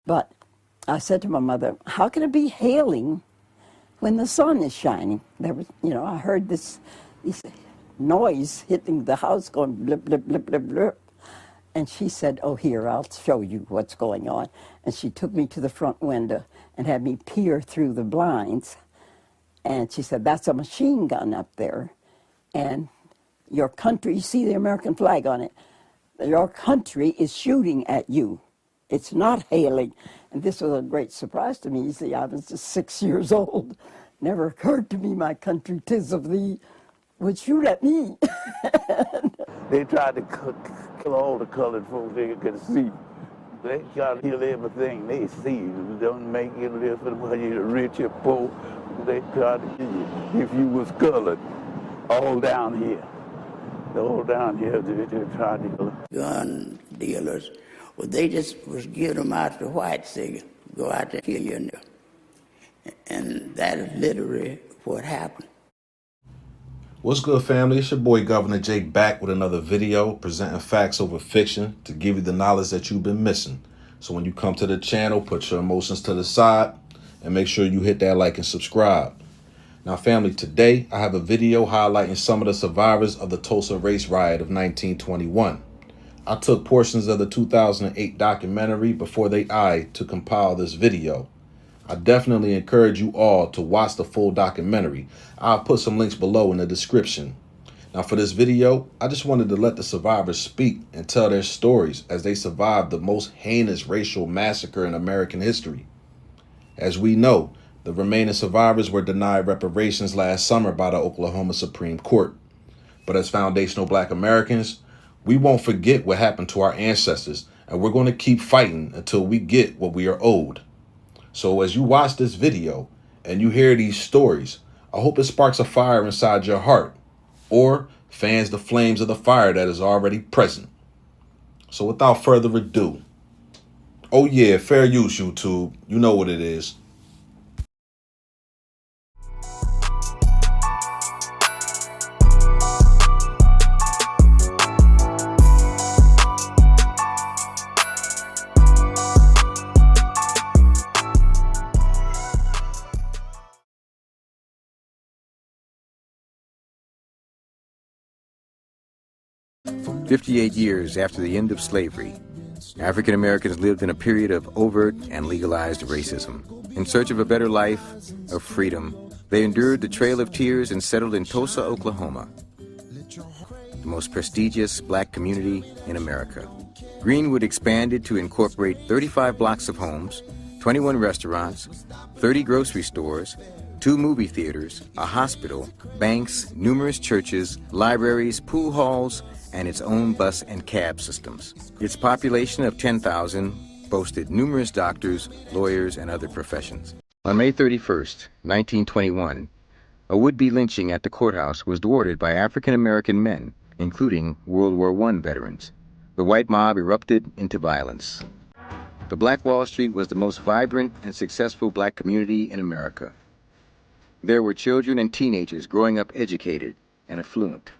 But I said to my mother, how can it be hailing when the sun is shining? There was, I heard this noise hitting the house going blip, blip, blip, blip, blip. And she said, oh, here, I'll show you what's going on. And she took me to the front window and had me peer through the blinds. And she said, that's a machine gun up there. And your country, you see the American flag on it, your country is shooting at you. It's not hailing. And this was a great surprise to me. You see, I was just 6 years old. Never occurred to me my country, 'tis of thee, would shoot at me. They tried to kill all the colored folks they could see. They try to kill everything they see. It don't make any difference whether you're rich or poor. They try to kill you if you was colored. All down here. All down here, they tried to kill them. Gun dealers, well, they just was giving them out to whites. They go out to kill you. And that is literally what happened. What's good, family? It's your boy Governor Jake back with another video presenting facts over fiction to give you the knowledge that you've been missing. So when you come to the channel, put your emotions to the side and make sure you hit that like and subscribe. Now, family, today I have a video highlighting some of the survivors of the Tulsa race riot of 1921. I took portions of the 2008 documentary Before They Eyed to compile this video. I definitely encourage you all to watch the full documentary. I'll put some links below in the description. Now, for this video, I just wanted to let the survivors speak and tell their stories as they survived the most heinous racial massacre in American history. As we know, the remaining survivors were denied reparations last summer by the Oklahoma Supreme Court. But as foundational Black Americans, we won't forget what happened to our ancestors, and we're going to keep fighting until we get what we are owed. So as you watch this video and you hear these stories, I hope it sparks a fire inside your heart or fans the flames of the fire that is already present. So without further ado, oh yeah, fair use, YouTube. You know what it is. "58 years after the end of slavery, African Americans lived in a period of overt and legalized racism. In search of a better life, of freedom, they endured the Trail of Tears and settled in Tulsa, Oklahoma, the most prestigious Black community in America. Greenwood expanded to incorporate 35 blocks of homes, 21 restaurants, 30 grocery stores, 2 movie theaters, a hospital, banks, numerous churches, libraries, pool halls, and its own bus and cab systems. Its population of 10,000 boasted numerous doctors, lawyers, and other professions. On May 31st, 1921, a would-be lynching at the courthouse was thwarted by African-American men, including World War I veterans. The white mob erupted into violence. The Black Wall Street was the most vibrant and successful Black community in America. There were children and teenagers growing up educated and affluent.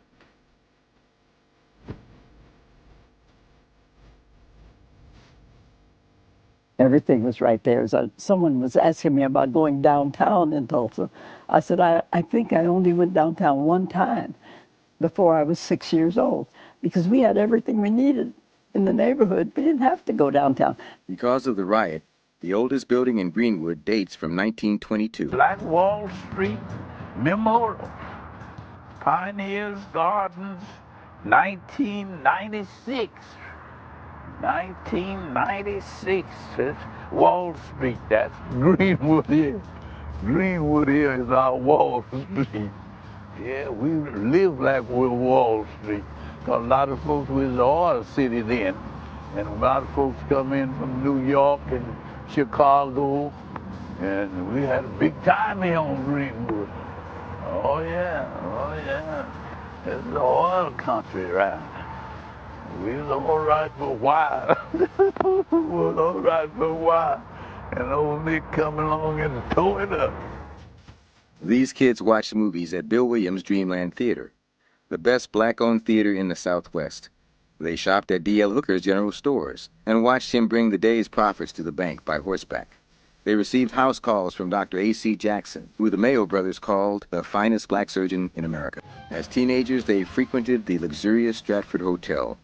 Everything was right there. So someone was asking me about going downtown in Tulsa. I said, I think I only went downtown one time before I was 6 years old, because we had everything we needed in the neighborhood. We didn't have to go downtown. Because of the riot, the oldest building in Greenwood dates from 1922. Black Wall Street Memorial, Pioneers Gardens, 1996. 1996, it's Wall Street, that's Greenwood here. Greenwood here is our Wall Street. Yeah, we live like we're Wall Street. Cause a lot of folks was the oil city then. And a lot of folks come in from New York and Chicago. And we had a big time here on Greenwood. Oh yeah, oh yeah. It's the oil country, right? We was all right for a while. We was all right for a while. And old Nick come along and tore it up. These kids watched movies at Bill Williams' Dreamland Theater, the best Black-owned theater in the Southwest. They shopped at D.L. Hooker's general stores and watched him bring the day's profits to the bank by horseback. They received house calls from Dr. A.C. Jackson, who the Mayo brothers called the finest black surgeon in America. As teenagers, they frequented the luxurious Stratford Hotel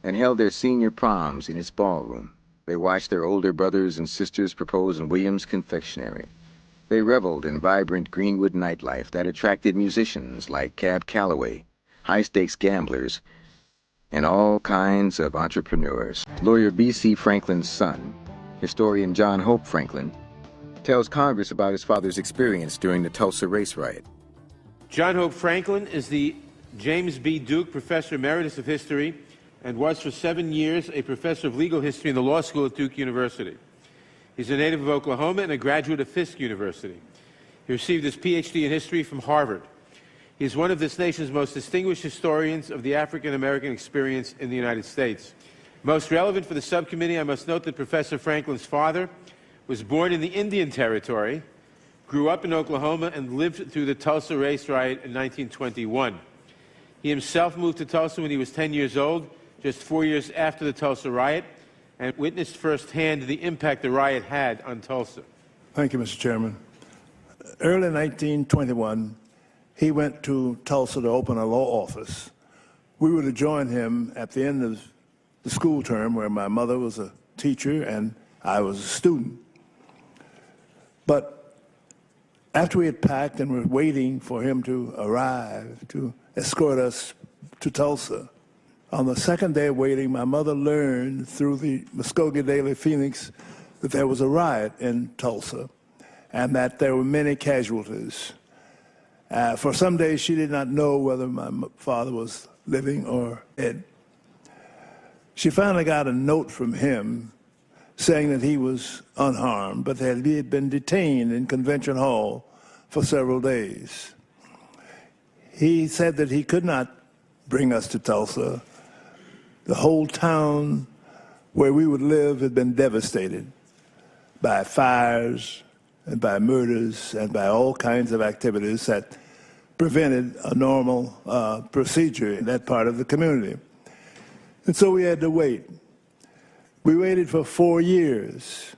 and held their senior proms in its ballroom. They watched their older brothers and sisters propose in Williams' confectionery. They reveled in vibrant Greenwood nightlife that attracted musicians like Cab Calloway, high-stakes gamblers, and all kinds of entrepreneurs. Lawyer B.C. Franklin's son, historian John Hope Franklin, tells Congress about his father's experience during the Tulsa race riot. John Hope Franklin is the James B. Duke Professor Emeritus of History and was for 7 years a professor of legal history in the law school at Duke University. He's a native of Oklahoma and a graduate of Fisk University. He received his Ph.D. in history from Harvard. He is one of this nation's most distinguished historians of the African-American experience in the United States. Most relevant for the subcommittee, I must note that Professor Franklin's father was born in the Indian Territory, grew up in Oklahoma, and lived through the Tulsa race riot in 1921. He himself moved to Tulsa when he was 10 years old, just 4 years after the Tulsa riot, and witnessed firsthand the impact the riot had on Tulsa. Thank you, Mr. Chairman. Early 1921, he went to Tulsa to open a law office. We were to join him at the end of the school term, where my mother was a teacher and I was a student. But after we had packed and were waiting for him to arrive to escort us to Tulsa, on the second day of waiting, my mother learned through the Muskogee Daily Phoenix that there was a riot in Tulsa and that there were many casualties. For some days, she did not know whether my father was living or dead. She finally got a note from him saying that he was unharmed, but that he had been detained in Convention Hall for several days. He said that he could not bring us to Tulsa. The whole town where we would live had been devastated by fires and by murders and by all kinds of activities that prevented a normal procedure in that part of the community. And so we had to wait. We waited for 4 years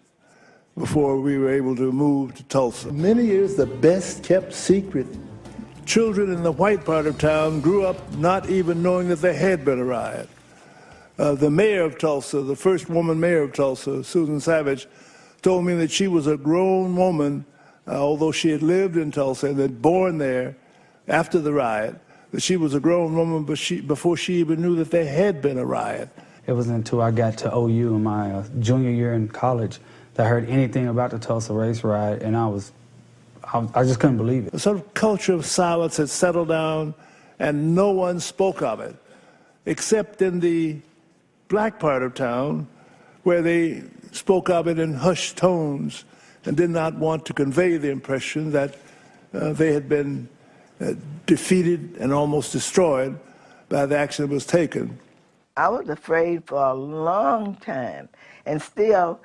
before we were able to move to Tulsa. Many years, the best kept secret. Children in the white part of town grew up not even knowing that there had been a riot. The mayor of Tulsa, the first woman mayor of Tulsa, Susan Savage, told me that she was a grown woman, although she had lived in Tulsa and had born there after the riot, that she was a grown woman before she even knew that there had been a riot. It wasn't until I got to OU in my junior year in college that I heard anything about the Tulsa race riot, and I just couldn't believe it. A sort of culture of silence had settled down, and no one spoke of it, except in the black part of town, where they spoke of it in hushed tones and did not want to convey the impression that they had been defeated and almost destroyed by the action that was taken. I was afraid for a long time, and still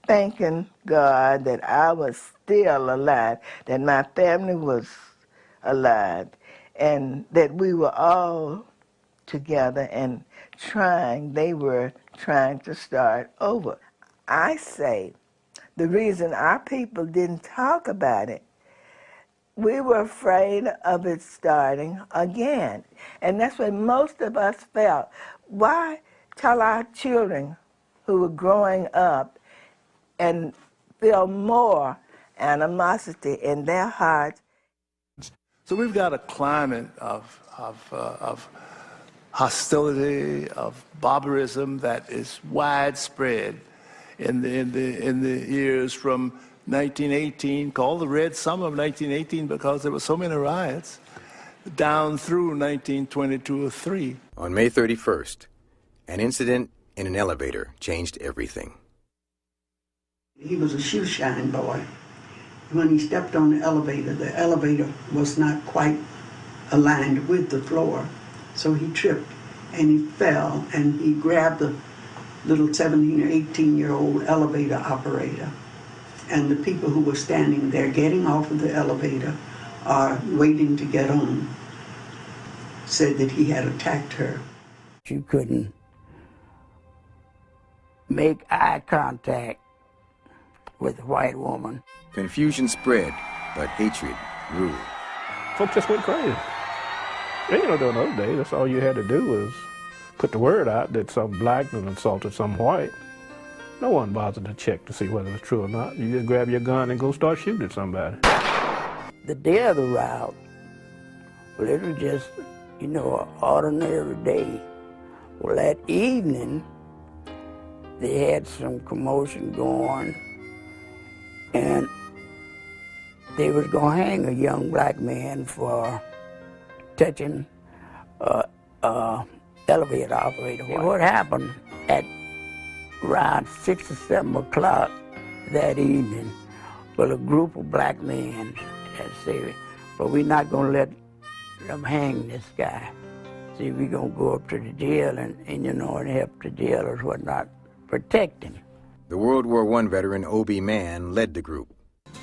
thanking God that I was still alive, that my family was alive, and that we were all together and they were trying to start over. I say the reason our people didn't talk about it, we were afraid of it starting again. And that's what most of us felt. Why tell our children who were growing up and feel more animosity in their hearts? So we've got a climate of hostility, of barbarism that is widespread in the years from 1918, called the Red Summer of 1918 because there were so many riots, down through 1922 or 3. On May 31st, an incident in an elevator changed everything. He was a shoe shine boy. When he stepped on the elevator was not quite aligned with the floor. So he tripped and he fell and he grabbed the little 17 or 18-year-old elevator operator. And the people who were standing there getting off of the elevator or waiting to get on said that he had attacked her. You couldn't make eye contact with a white woman. Confusion spread, but hatred grew. Folks just went crazy. And, you know, during those days, that's all you had to do was put the word out that some black had assaulted some white. No one bothered to check to see whether it was true or not. You just grab your gun and go start shooting at somebody. The day of the route, well, it was just, you know, an ordinary day. Well, that evening, they had some commotion going, and they was going to hang a young black man for touching elevator operator. What happened at around 6 or 7 o'clock that evening, well, a group of black men had said, but we're not going to let them hang this guy. See, we're going to go up to the jail and you know, and help the jailers, whatnot, protect him. The World War I veteran Obie Mann led the group.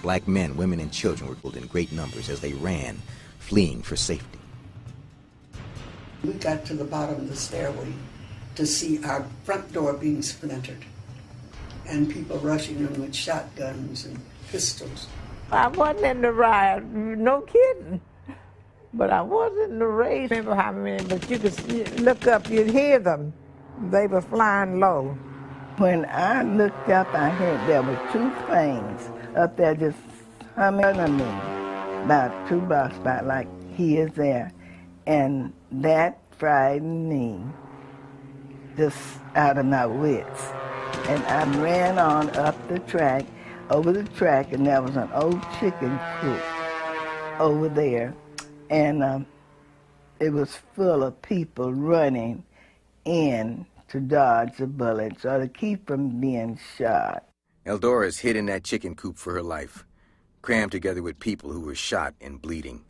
Black men, women, and children were killed in great numbers as they ran, fleeing for safety. We got to the bottom of the stairway to see our front door being splintered and people rushing in with shotguns and pistols. I wasn't in the riot, no kidding. But I was in the race. Remember how many, but you could look up, you'd hear them. They were flying low. When I looked up, I heard there were 2 planes up there just humming on me. About 2 blocks, about like he is there. And that frightened me just out of my wits. And I ran on up the track, over the track, and there was an old chicken coop over there. And it was full of people running in to dodge the bullets or to keep from being shot. Eldora's hid in that chicken coop for her life, crammed together with people who were shot and bleeding.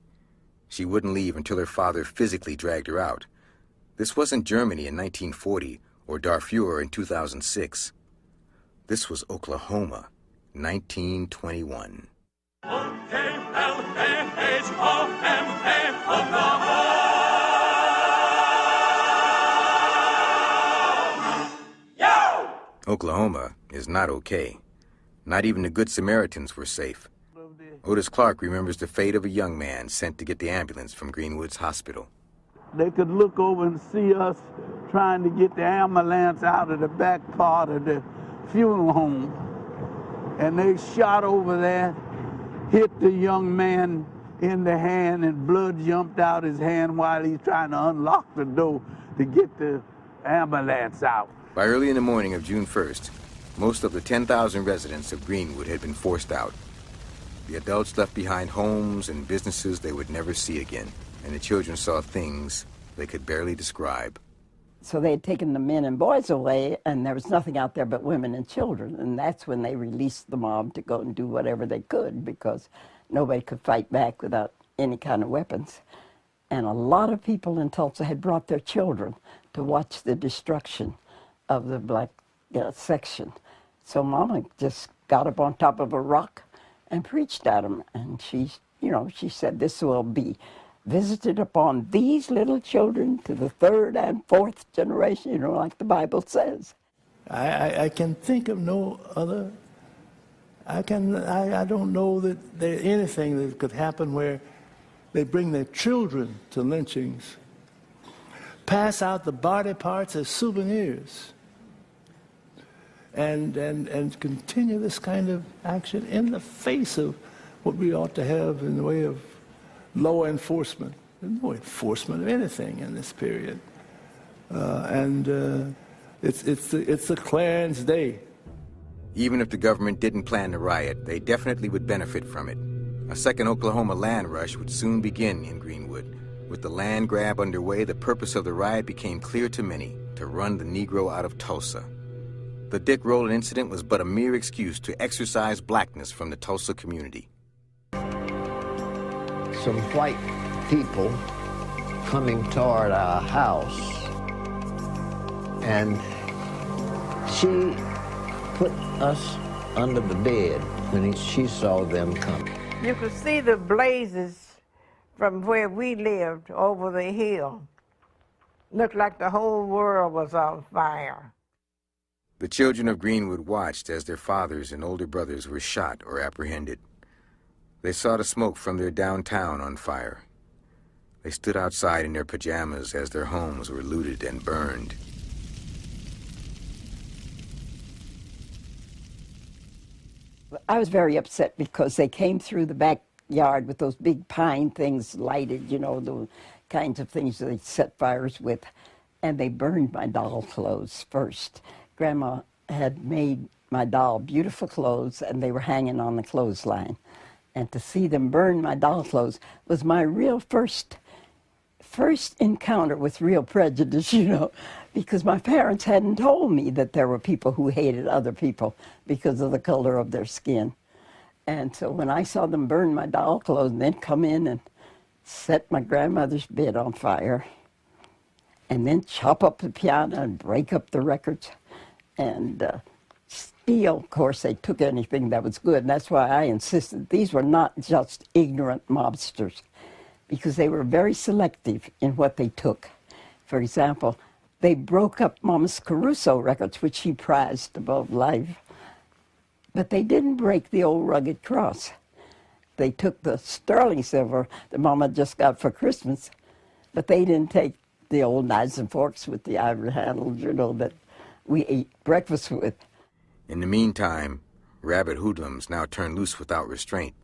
She wouldn't leave until her father physically dragged her out. This wasn't Germany in 1940 or Darfur in 2006. This was Oklahoma, 1921. Oklahoma is not okay. Not even the Good Samaritans were safe. Otis Clark remembers the fate of a young man sent to get the ambulance from Greenwood's hospital. They could look over and see us trying to get the ambulance out of the back part of the funeral home. And they shot over there, hit the young man in the hand, and blood jumped out his hand while he's trying to unlock the door to get the ambulance out. By early in the morning of June 1st, most of the 10,000 residents of Greenwood had been forced out. The adults left behind homes and businesses they would never see again, and the children saw things they could barely describe. So they had taken the men and boys away, and there was nothing out there but women and children, and that's when they released the mob to go and do whatever they could, because nobody could fight back without any kind of weapons. And a lot of people in Tulsa had brought their children to watch the destruction of the black section. So Mama just got up on top of a rock and preached at them. And she said, this will be visited upon these little children to the 3rd and 4th generation, like the Bible says. I can think of no other, I don't know that there's anything that could happen where they bring their children to lynchings, pass out the body parts as souvenirs, and continue this kind of action in the face of what we ought to have in the way of law enforcement. There's no enforcement of anything in this period. It's the Clarence Day. Even if the government didn't plan the riot, they definitely would benefit from it. A second Oklahoma land rush would soon begin in Greenwood. With the land grab underway, the purpose of the riot became clear to many: to run the Negro out of Tulsa. The Dick Rowland incident was but a mere excuse to exorcise blackness from the Tulsa community. Some white people coming toward our house, and she put us under the bed when she saw them coming. You could see the blazes from where we lived over the hill. Looked like the whole world was on fire. The children of Greenwood watched as their fathers and older brothers were shot or apprehended. They saw the smoke from their downtown on fire. They stood outside in their pajamas as their homes were looted and burned. I was very upset because they came through the backyard with those big pine things lighted, you know, the kinds of things that they set fires with, and they burned my doll clothes first. Grandma had made my doll beautiful clothes, and they were hanging on the clothesline. And to see them burn my doll clothes was my real first encounter with real prejudice, you know, because my parents hadn't told me that there were people who hated other people because of the color of their skin. And so when I saw them burn my doll clothes and then come in and set my grandmother's bed on fire and then chop up the piano and break up the records and steal, of course, they took anything that was good. And that's why I insisted these were not just ignorant mobsters, because they were very selective in what they took. For example, they broke up Mama's Caruso records, which she prized above life, but they didn't break the old rugged cross. They took the sterling silver that Mama just got for Christmas, but they didn't take the old knives and forks with the ivory handles, you know, that we ate breakfast with. In the meantime, rabid hoodlums, now turned loose without restraint,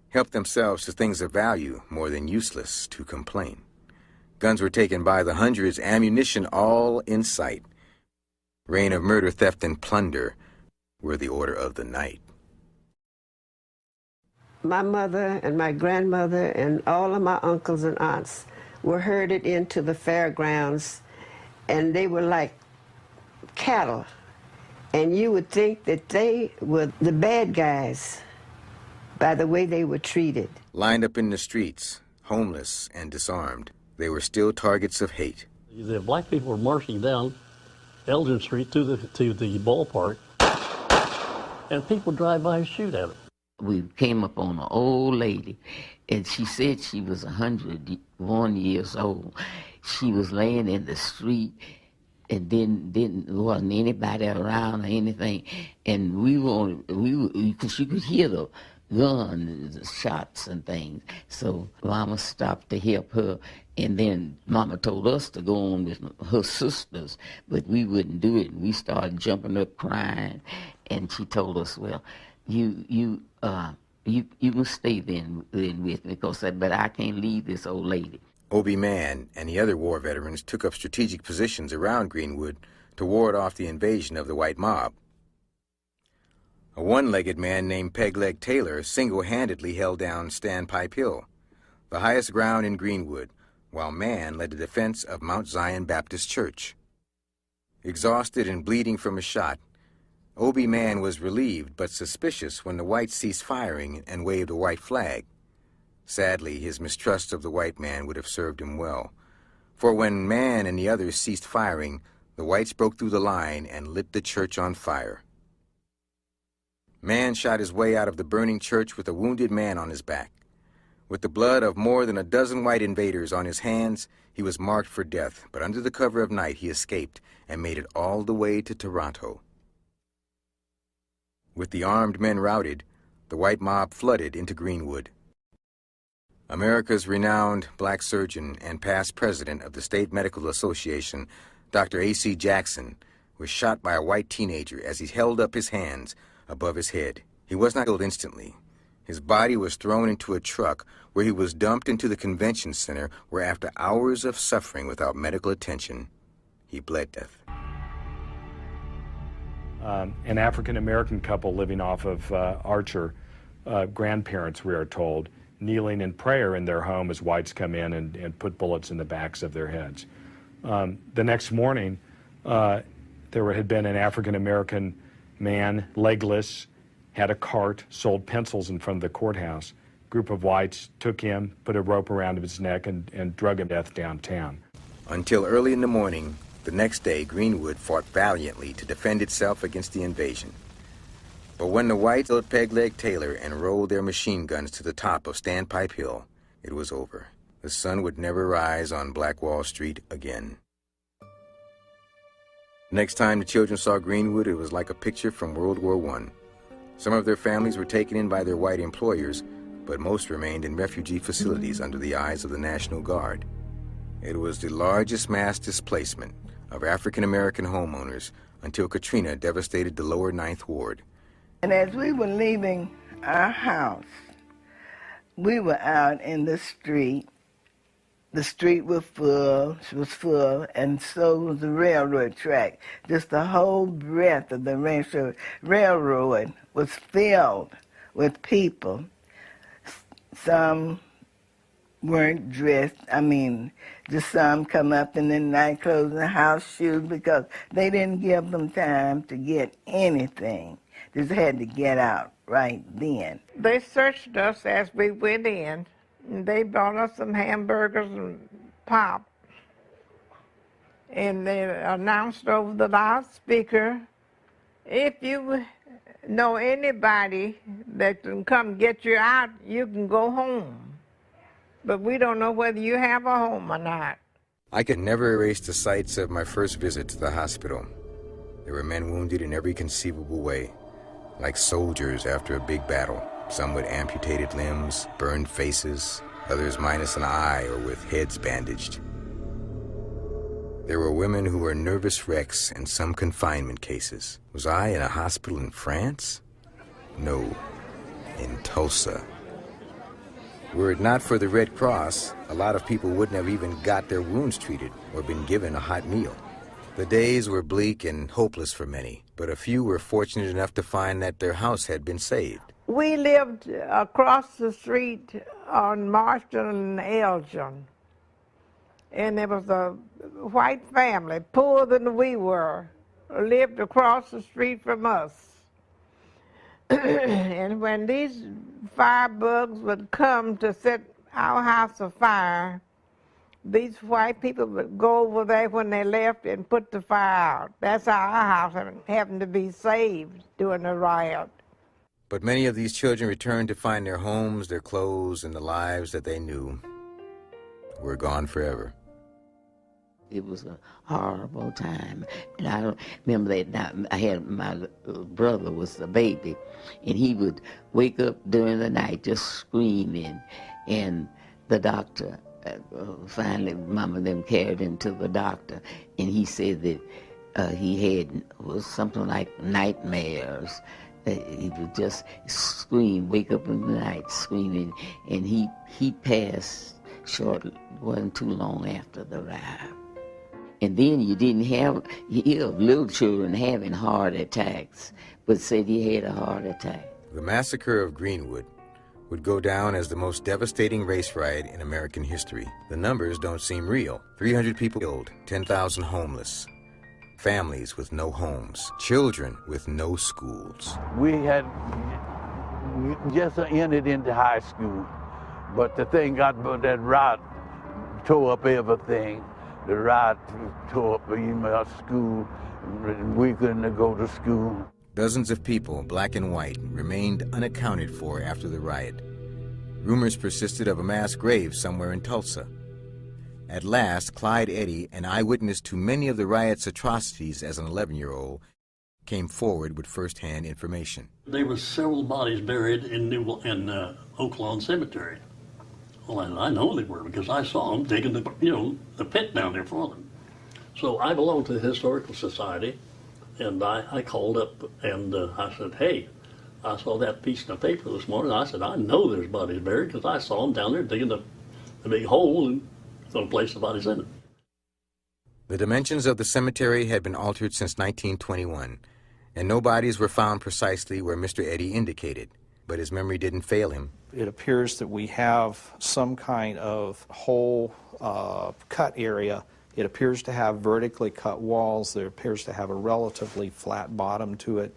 helped themselves to things of value more than useless to complain. Guns were taken by the hundreds, ammunition all in sight. Reign of murder, theft, and plunder were the order of the night. My mother and my grandmother and all of my uncles and aunts were herded into the fairgrounds, and they were like cattle. And you would think that they were the bad guys by the way they were treated. Lined up in the streets, homeless and disarmed, they were still targets of hate. The black people were marching down Elgin Street to the ballpark, and people drive by and shoot at them. We came up on an old lady, and she said she was 101 years old. She was laying in the street, and then wasn't anybody around or anything, and she could hear the guns, the shots and things. So Mama stopped to help her, and then Mama told us to go on with her sisters, but we wouldn't do it. And we started jumping up crying, and she told us, well, you must stay then with me, but I can't leave this old lady. Obie Mann and the other war veterans took up strategic positions around Greenwood to ward off the invasion of the white mob. A one-legged man named Pegleg Taylor single-handedly held down Standpipe Hill, the highest ground in Greenwood, while Mann led the defense of Mount Zion Baptist Church. Exhausted and bleeding from a shot, Obie Mann was relieved but suspicious when the whites ceased firing and waved a white flag. Sadly, his mistrust of the white man would have served him well, for when Mann and the others ceased firing, the whites broke through the line and lit the church on fire. Mann shot his way out of the burning church with a wounded man on his back. With the blood of more than a dozen white invaders on his hands, he was marked for death, but under the cover of night he escaped and made it all the way to Toronto. With the armed men routed, the white mob flooded into Greenwood. America's renowned black surgeon and past president of the State Medical Association, Dr. A.C. Jackson, was shot by a white teenager as he held up his hands above his head. He was not killed instantly. His body was thrown into a truck where he was dumped into the convention center, where after hours of suffering without medical attention, he bled death. An African-American couple living off of Archer, grandparents, we are told, kneeling in prayer in their home as whites come in and put bullets in the backs of their heads. The next morning, there had been an African-American man, legless, had a cart, sold pencils in front of the courthouse. A group of whites took him, put a rope around his neck, and drug him to death downtown. Until early in the morning, the next day, Greenwood fought valiantly to defend itself against the invasion. But when the whites killed Pegleg Taylor and rolled their machine guns to the top of Standpipe Hill, it was over. The sun would never rise on Black Wall Street again. Next time the children saw Greenwood, it was like a picture from World War I. Some of their families were taken in by their white employers, but most remained in refugee facilities under the eyes of the National Guard. It was the largest mass displacement of African American homeowners until Katrina devastated the lower Ninth Ward. And as we were leaving our house, we were out in the street. The street was full, and so was the railroad track. Just the whole breadth of the railroad was filled with people. Some weren't dressed. Just some come up in their night clothes and house shoes because they didn't give them time to get anything. Just had to get out right then. They searched us as we went in. They brought us some hamburgers and pop. And they announced over the loudspeaker, if you know anybody that can come get you out, you can go home. But we don't know whether you have a home or not. I could never erase the sights of my first visit to the hospital. There were men wounded in every conceivable way, like soldiers after a big battle. Some with amputated limbs, burned faces, others minus an eye or with heads bandaged. There were women who were nervous wrecks and some confinement cases. Was I in a hospital in France? No, in Tulsa. Were it not for the Red Cross, a lot of people wouldn't have even got their wounds treated or been given a hot meal. The days were bleak and hopeless for many, but a few were fortunate enough to find that their house had been saved. We lived across the street on Marston and Elgin, and there was a white family, poorer than we were, lived across the street from us. And when these firebugs would come to set our house afire, these white people would go over there when they left and put the fire out. That's how our house happened to be saved during the riot. But many of these children returned to find their homes, their clothes, and the lives that they knew were gone forever. It was a horrible time. And I don't remember that I had my brother was a baby, and he would wake up during the night just screaming. And the doctor, finally, Mama and them carried him to the doctor, and he said that he was something like nightmares. He would just scream, wake up in the night screaming, and he passed shortly, wasn't too long after the riot. And then you didn't have little children having heart attacks, but said he had a heart attack. The Massacre of Greenwood would go down as the most devastating race riot in American history. The numbers don't seem real. 300 people killed, 10,000 homeless, families with no homes, children with no schools. We had just entered into high school, but the thing that riot tore up everything. The riot tore up even our school. We couldn't go to school. Dozens of people, black and white, remained unaccounted for after the riot. Rumors persisted of a mass grave somewhere in Tulsa. At last, Clyde Eddy, an eyewitness to many of the riot's atrocities as an 11-year-old, came forward with first-hand information. There were several bodies buried in Oak Lawn Cemetery. Well, I know they were because I saw them digging the pit down there for them. So I belong to the Historical Society, and I called up and I said, hey, I saw that piece in the paper this morning. I said, I know there's bodies buried because I saw them down there digging the big hole and going to place the bodies in it. The dimensions of the cemetery had been altered since 1921, and no bodies were found precisely where Mr. Eddy indicated, but his memory didn't fail him. It appears that we have some kind of hole cut area. It appears to have vertically cut walls. There appears to have a relatively flat bottom to it.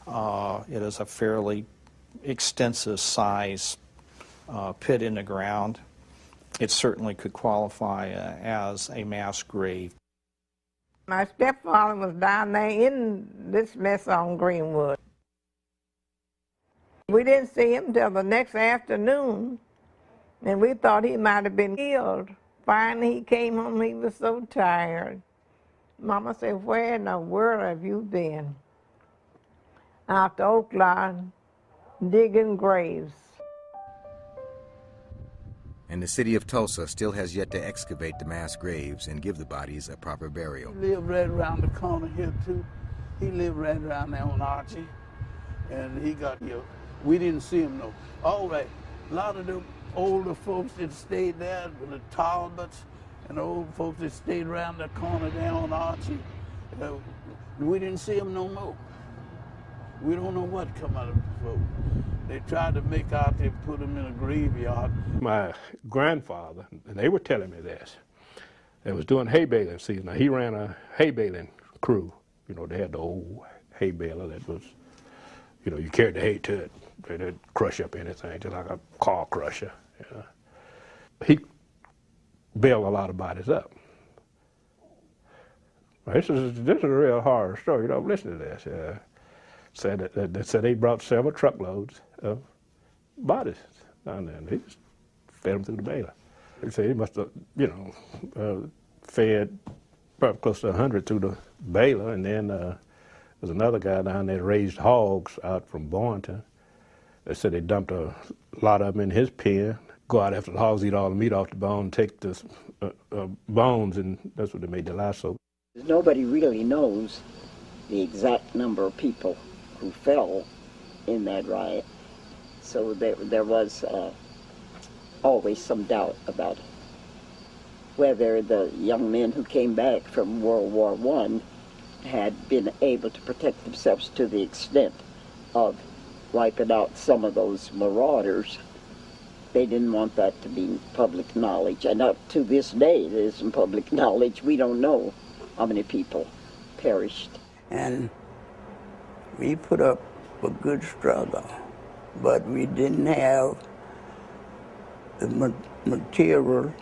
It is a fairly extensive size pit in the ground. It certainly could qualify as a mass grave. My stepfather was down there in this mess on Greenwood. We didn't see him till the next afternoon, and we thought he might have been killed. Finally, he came home, he was so tired. Mama said, where in the world have you been? Out to Oakland, digging graves. And the city of Tulsa still has yet to excavate the mass graves and give the bodies a proper burial. He lived right around the corner here, too. He lived right around there on Archie, and he got here. We didn't see him, though. All right, a lot of the older folks that stayed there, the Talbots, and the old folks that stayed around the corner there on Archie, we didn't see him no more. We don't know what come out of the folks. They tried to make out they put him in a graveyard. My grandfather, and they were telling me this, they was doing hay baling season. Now, he ran a hay baling crew. You know, they had the old hay baler that was, you know, you carried the hay to it. They'd crush up anything, just like a car crusher. You know. He baled a lot of bodies up. This is a real horror story. You don't listen to this. They said they brought several truckloads of bodies down there, and he just fed them through the baler. They say he must have, you know, fed probably close to 100 through the baler, and then there's another guy down there that raised hogs out from Boynton. They said they dumped a lot of them in his pen, go out after the hogs, eat all the meat off the bone, take the bones, and that's what they made the lasso. Nobody really knows the exact number of people who fell in that riot, so there was always some doubt about whether the young men who came back from World War I had been able to protect themselves to the extent of wiping out some of those marauders. They didn't want that to be public knowledge, and up to this day it isn't public knowledge. We don't know how many people perished. And we put up a good struggle, but we didn't have the material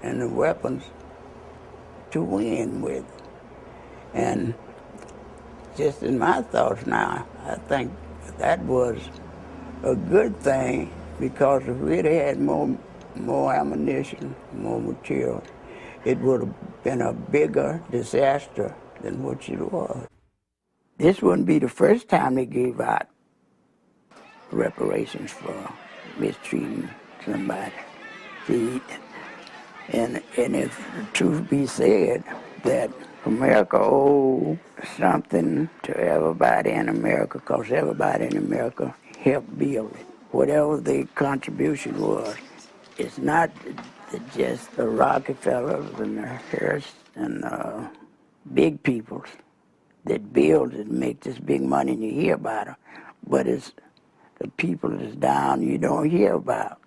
and the weapons to win with. And just in my thoughts now, I think that was a good thing, because if we'd had more ammunition, more material, it would have been a bigger disaster than what it was. This wouldn't be the first time they gave out reparations for mistreating somebody. See, and if the truth be said, that America owed something to everybody in America, because everybody in America helped build it. Whatever the contribution was, it's not just the Rockefellers and the Hearst and big peoples that build and make this big money and you hear about them, but it's the people that's down you don't hear about,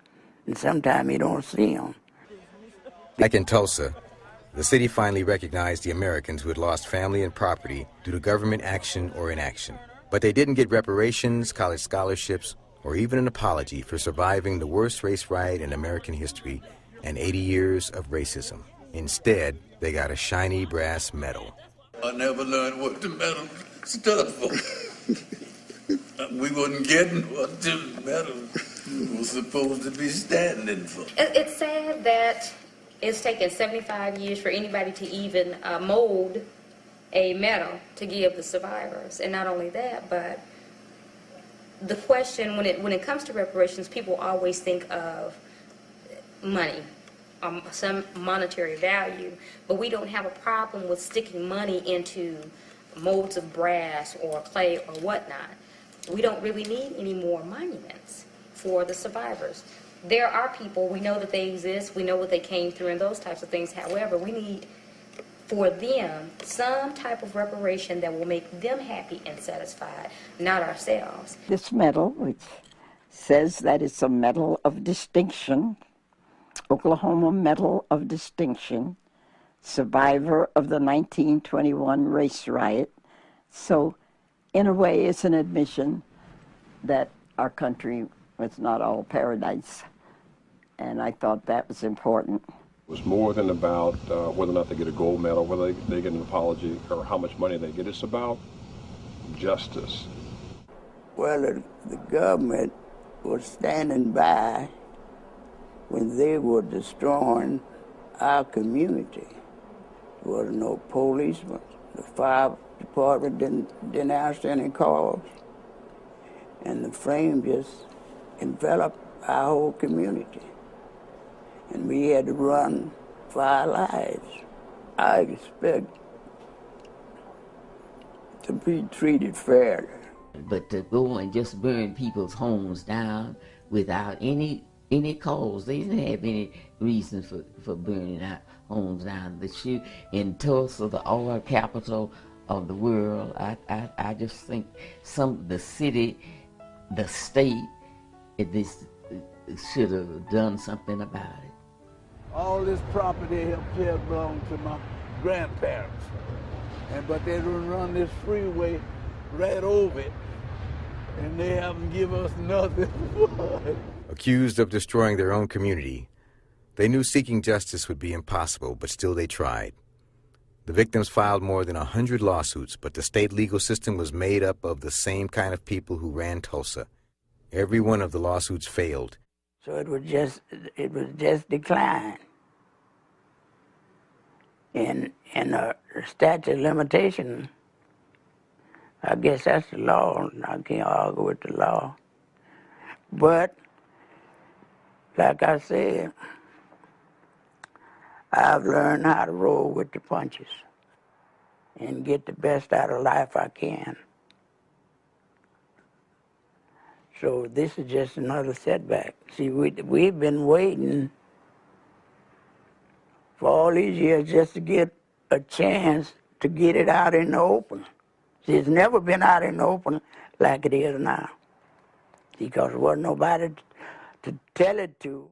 and sometimes you don't see them. Back in Tulsa, the city finally recognized the Americans who had lost family and property due to government action or inaction. But they didn't get reparations, college scholarships, or even an apology for surviving the worst race riot in American history and 80 years of racism. Instead, they got a shiny brass medal. I never learned what the medal stood for. We wasn't getting what the medal was supposed to be standing for. It's sad that it's taken 75 years for anybody to even mold a medal to give the survivors. And not only that, but the question, when it comes to reparations, people always think of money, some monetary value, but we don't have a problem with sticking money into molds of brass or clay or whatnot. We don't really need any more monuments for the survivors. There are people, we know that they exist, we know what they came through and those types of things. However, we need for them some type of reparation that will make them happy and satisfied, not ourselves. This medal, which says that it's a Medal of Distinction, Oklahoma Medal of Distinction, survivor of the 1921 race riot. So, in a way, it's an admission that our country was not all paradise. And I thought that was important. It was more than about whether or not they get a gold medal, whether they get an apology, or how much money they get. It's about justice. Well, the government was standing by when they were destroying our community. was no policeman. The fire department didn't answer any calls. And the flame just enveloped our whole community. And we had to run for our lives. I expect to be treated fairly. But to go and just burn people's homes down without any cause, they didn't have any reason for burning our homes down. In Tulsa, the oil capital of the world, I just think the city, the state, this should have done something about it. All this property up here belonged to my grandparents, but they run this freeway right over it, and they haven't given us nothing. Accused of destroying their own community, they knew seeking justice would be impossible, but still they tried. The victims filed more than 100 lawsuits, but the state legal system was made up of the same kind of people who ran Tulsa. Every one of the lawsuits failed. So it was just decline. And the statute of limitation, I guess that's the law. I can't argue with the law. But, like I said, I've learned how to roll with the punches and get the best out of life I can. So this is just another setback. See, we've been waiting for all these years just to get a chance to get it out in the open. See, it's never been out in the open like it is now, because there wasn't nobody to tell it to.